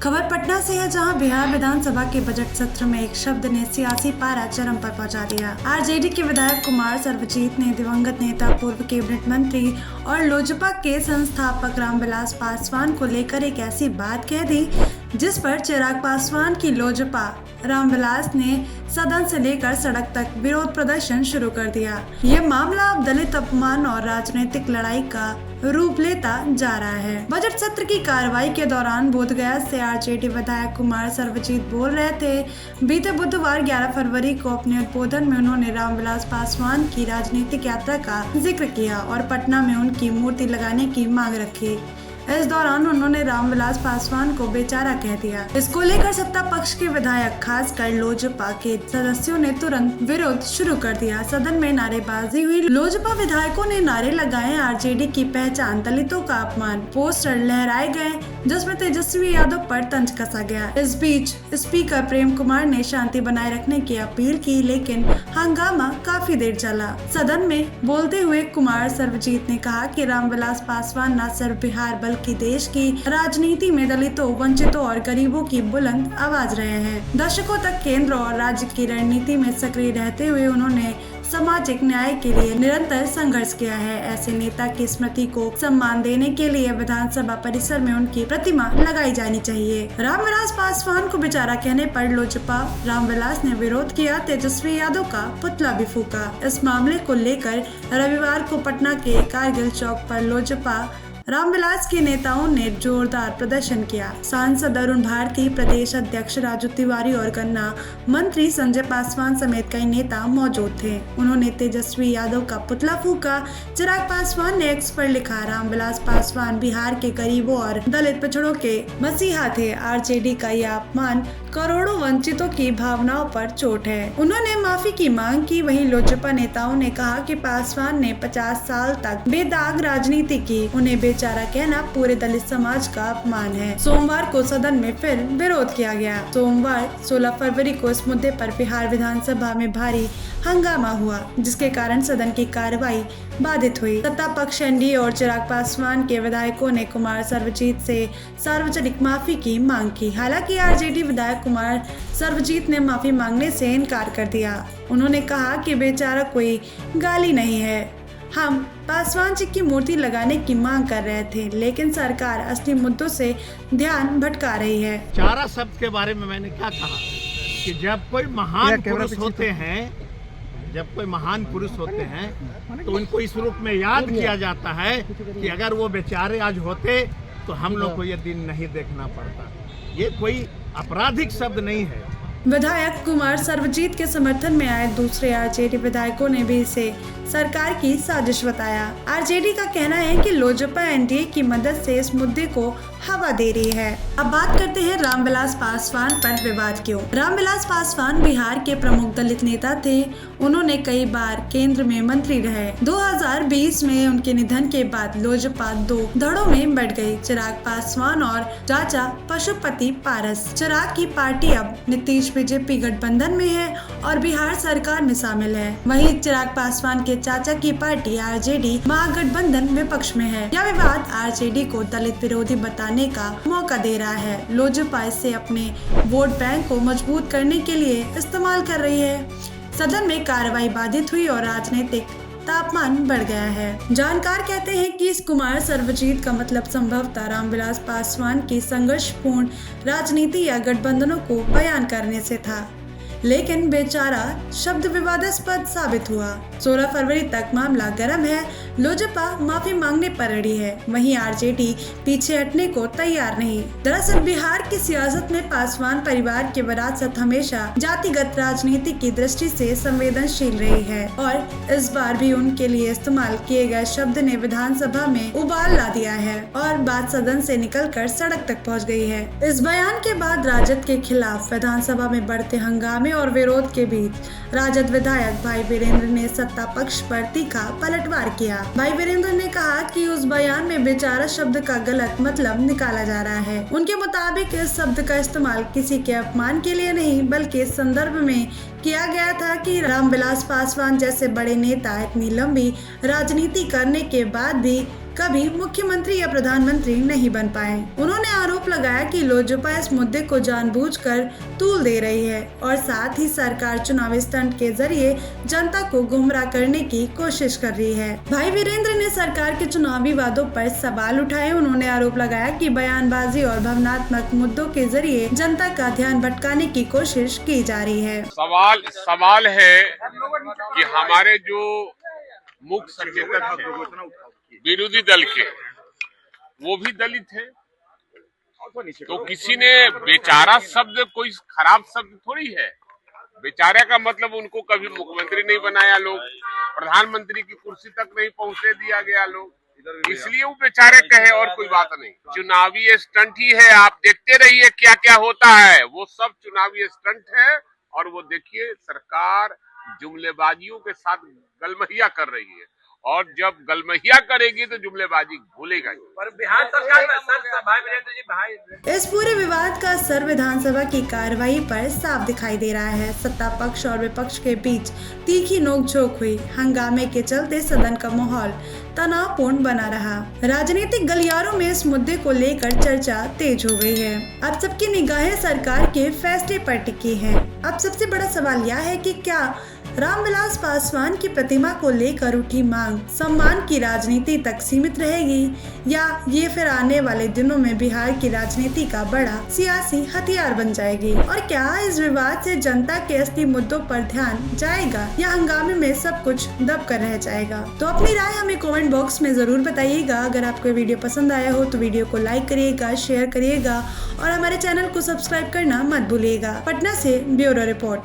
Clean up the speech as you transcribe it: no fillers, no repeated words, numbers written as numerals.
खबर पटना से है, जहां बिहार विधानसभा के बजट सत्र में एक शब्द ने सियासी पारा चरम पर पहुंचा दिया। आरजेडी के विधायक कुमार सर्वजीत ने दिवंगत नेता, पूर्व कैबिनेट मंत्री और लोजपा के संस्थापक रामविलास पासवान को लेकर एक ऐसी बात कह दी जिस पर चिराग पासवान की लोजपा रामविलास ने सदन से लेकर सड़क तक विरोध प्रदर्शन शुरू कर दिया। ये मामला अब दलित अपमान और राजनीतिक लड़ाई का रूप लेता जा रहा है। बजट सत्र की कार्रवाई के दौरान बोधगया से आरजेडी विधायक कुमार सर्वजीत बोल रहे थे। बीते बुधवार 11 फरवरी को अपने उद्बोधन में उन्होंने रामविलास पासवान की राजनीतिक यात्रा का जिक्र किया और पटना में उनकी मूर्ति लगाने की मांग रखी। इस दौरान उन्होंने रामविलास पासवान को बेचारा कह दिया। इसको लेकर सत्ता पक्ष के विधायक, खासकर लोजपा के सदस्यों ने तुरंत विरोध शुरू कर दिया। सदन में नारेबाजी हुई। लोजपा विधायकों ने नारे लगाए, आरजेडी की पहचान, दलितों का अपमान। पोस्टर लहराए गए जिसमें तेजस्वी यादव पर तंज कसा गया। इस बीच स्पीकर प्रेम कुमार ने शांति बनाए रखने की अपील की, लेकिन हंगामा काफी देर चला। सदन में बोलते हुए कुमार सर्वजीत ने कहा कि रामविलास पासवान न सिर्फ बिहार बल्कि देश की राजनीति में दलितों, वंचितों और गरीबों की बुलंद आवाज रहे हैं। दशकों तक केंद्र और राज्य की रणनीति में सक्रिय रहते हुए उन्होंने सामाजिक न्याय के लिए निरंतर संघर्ष किया है। ऐसे नेता की स्मृति को सम्मान देने के लिए विधानसभा परिसर में उनकी प्रतिमा लगाई जानी चाहिए। रामविलास पासवान को बेचारा कहने पर लोजपा रामविलास ने विरोध किया। तेजस्वी यादव का पुतला भी फूका। इस मामले को लेकर रविवार को पटना के कारगिल चौक पर लोजपा रामविलास के नेताओं ने जोरदार प्रदर्शन किया। सांसद अरुण भारती, प्रदेश अध्यक्ष राजू तिवारी और गन्ना मंत्री संजय पासवान समेत कई नेता मौजूद थे। उन्होंने तेजस्वी यादव का पुतला फूका। चिराग पासवान ने एक्स पर लिखा, रामविलास पासवान बिहार के गरीबों और दलित पिछड़ों के मसीहा थे। आरजेडी का यह अपमान करोड़ों वंचितों की भावनाओं पर चोट है। उन्होंने माफी की मांग की। वहीं लोजपा नेताओं ने कहा कि पासवान ने 50 साल तक बेदाग राजनीति की, उन्हें बेचारा कहना पूरे दलित समाज का अपमान है। सोमवार को सदन में फिर विरोध किया गया। सोमवार 16 फरवरी को इस मुद्दे पर बिहार विधानसभा में भारी हंगामा हुआ, जिसके कारण सदन की कार्रवाई बाधित हुई। सत्ता पक्ष एनडीए और चिराग पासवान के विधायकों ने कुमार सर्वजीत से सार्वजनिक माफी की मांग की। हालांकि आरजेडी विधायक कुमार सर्वजीत ने माफी मांगने से इनकार कर दिया। उन्होंने कहा कि बेचारा कोई गाली नहीं है, हम पासवान जी की मूर्ति लगाने की मांग कर रहे थे, लेकिन सरकार असली मुद्दों से ध्यान भटका रही है। चारा शब्द के बारे में मैंने क्या कहा कि जब कोई महान पुरुष होते हैं, जब कोई महान पुरुष होते हैं तो उनको इस रूप में याद किया जाता है कि अगर वो बेचारे आज होते तो हम लोग को ये दिन नहीं देखना पड़ता। ये कोई आपराधिक शब्द नहीं है। विधायक कुमार सर्वजीत के समर्थन में आए दूसरे आरजेडी विधायकों ने भी इसे सरकार की साजिश बताया। आरजेडी का कहना है कि लोजपा एनडीए की मदद से इस मुद्दे को हवा दे रही है। अब बात करते हैं रामविलास पासवान पर विवाद क्यों। रामविलास पासवान बिहार के प्रमुख दलित नेता थे। उन्होंने कई बार केंद्र में मंत्री रहे। 2020 में उनके निधन के बाद लोजपा दो धड़ों में बढ़ गई, चिराग पासवान और चाचा पशुपति पारस। चिराग की पार्टी अब नीतीश बीजेपी गठबंधन में है और बिहार सरकार में शामिल है। वहीं चिराग पासवान के चाचा की पार्टी आरजेडी महागठबंधन विपक्ष में है। यह विवाद आरजेडी को दलित विरोधी बताने का मौका दे रहा है। लोजपा इसे अपने वोट बैंक को मजबूत करने के लिए इस्तेमाल कर रही है। सदन में कार्रवाई बाधित हुई और राजनीतिक तापमान बढ़ गया है। जानकार कहते हैं कि इस कुमार सर्वजीत का मतलब संभवतः रामविलास पासवान की संघर्षपूर्ण राजनीति या गठबंधनों को बयान करने से था, लेकिन बेचारा शब्द विवादास्पद साबित हुआ। 16 फरवरी तक मामला गर्म है। लोजपा माफी मांगने पर अड़ी है, वहीं आरजेडी पीछे हटने को तैयार नहीं। दरअसल बिहार की सियासत में पासवान परिवार की विरासत हमेशा जातिगत राजनीति की दृष्टि से संवेदनशील रही है और इस बार भी उनके लिए इस्तेमाल किए गए शब्द ने विधानसभा में उबाल ला दिया है और बात सदन से निकलकर सड़क तक पहुंच गई है। इस बयान के बाद राजद के खिलाफ विधानसभा में बढ़ते हंगामे और विरोध के बीच राजद विधायक भाई वीरेंद्र ने सत्ता पक्ष पर तीखा पलटवार किया। भाई वीरेंद्र ने कहा कि उस बयान में बेचारा शब्द का गलत मतलब निकाला जा रहा है। उनके मुताबिक इस शब्द का इस्तेमाल किसी के अपमान के लिए नहीं, बल्कि इस संदर्भ में किया गया था कि रामविलास पासवान जैसे बड़े नेता इतनी लंबी राजनीति करने के बाद भी कभी मुख्यमंत्री या प्रधानमंत्री नहीं बन पाए। उन्होंने आरोप लगाया कि लोजपा इस मुद्दे को जानबूझकर तूल दे रही है और साथ ही सरकार चुनावी स्टंट के जरिए जनता को गुमराह करने की कोशिश कर रही है। भाई वीरेंद्र ने सरकार के चुनावी वादों पर सवाल उठाए। उन्होंने आरोप लगाया कि बयानबाजी और भावनात्मक मुद्दों के जरिए जनता का ध्यान भटकाने की कोशिश की जा रही है। सवाल है कि हमारे जो मुख्य सचेतक हैं विरोधी दल के, वो भी दलित हैं। तो किसी ने बेचारा शब्द कोई खराब शब्द थोड़ी है। बेचारे का मतलब उनको कभी मुख्यमंत्री नहीं बनाया लोग, प्रधानमंत्री की कुर्सी तक नहीं पहुंचने दिया गया लोग, इसलिए वो बेचारे कहे और कोई बात नहीं। चुनावी स्टंट ही है, आप देखते रहिए क्या क्या होता है। वो सब चुनावी स्टंट है और वो देखिए सरकार जुमलेबाजियों के साथ गलमहिया कर रही है और जब गलमहिया करेगी तो जुमलेबाजी भूलेगा। पर बिहार सरकार में असर भाई वीरेंद्र जी भाई इस पूरे विवाद का असर विधानसभा की कार्यवाही पर साफ दिखाई दे रहा है। सत्ता पक्ष और विपक्ष के बीच तीखी नोकझोंक हुई। हंगामे के चलते सदन का माहौल तनावपूर्ण बना रहा। राजनीतिक गलियारों में इस मुद्दे को लेकर चर्चा तेज हो गई है। अब सबकी निगाहें सरकार के फैसले पर टिकी है। अब सबसे बड़ा सवाल यह है कि क्या रामविलास पासवान की प्रतिमा को लेकर उठी मांग सम्मान की राजनीति तक सीमित रहेगी या ये फिर आने वाले दिनों में बिहार की राजनीति का बड़ा सियासी हथियार बन जाएगी? और क्या इस विवाद से जनता के असली मुद्दों पर ध्यान जाएगा या हंगामे में सब कुछ दब कर रह जाएगा? तो अपनी राय हमें कमेंट बॉक्स में जरूर बताइएगा। अगर आपको वीडियो पसंद आया हो तो वीडियो को लाइक करिएगा, शेयर करिएगा और हमारे चैनल को सब्सक्राइब करना मत भूलिएगा। पटना से ब्यूरो रिपोर्ट।